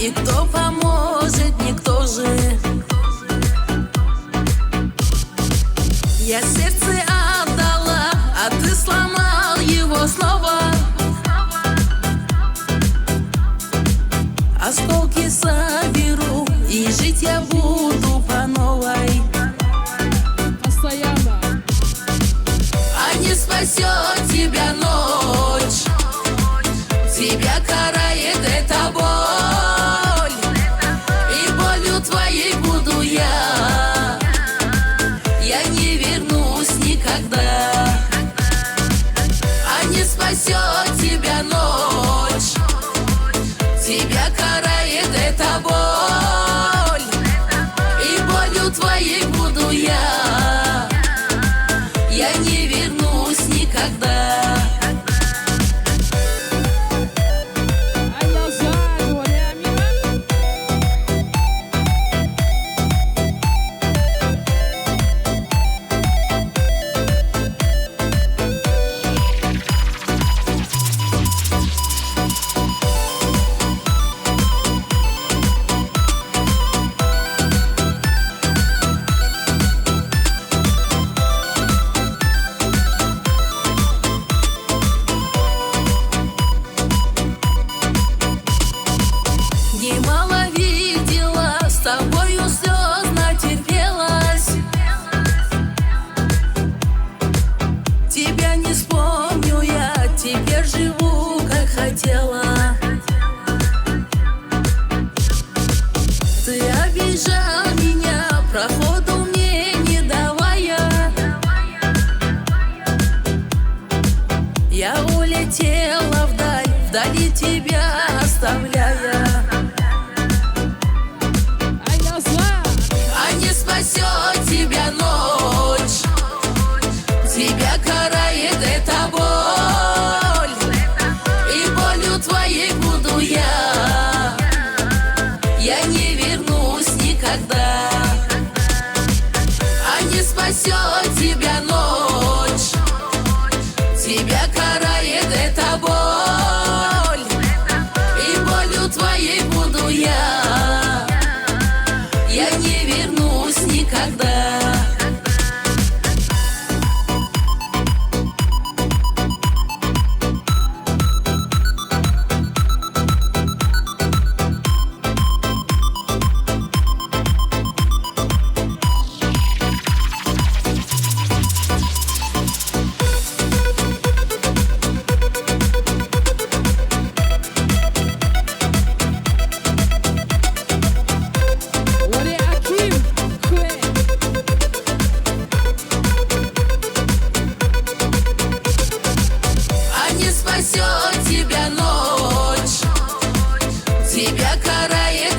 И кто поможет, никто же. Я сердце отдала, а ты сломал его снова. Осколки соберу, и жить я буду по новой. Постоянно. А не спасет тебя ночь, тебя карает эта боль, и болью твоей буду я не вернусь никогда. А не спасет тебя ночь, тебя карает эта боль, и болью твоей буду я не вернусь никогда. Немало видела, с тобою слез натерпелась. Тебя не вспомню я, теперь живу, как хотела. Ты обижал меня, проходу мне не давая. Я улетела вдаль, вдали тебя оставляя. А не спасет тебя ночь, тебя карает эта боль, и болью твоей буду я не вернусь никогда. А не спасет тебя ночь, тебя карает эта боль, и болью твоей буду я не вернусь никогда. Спасет тебя ночь, тебя карает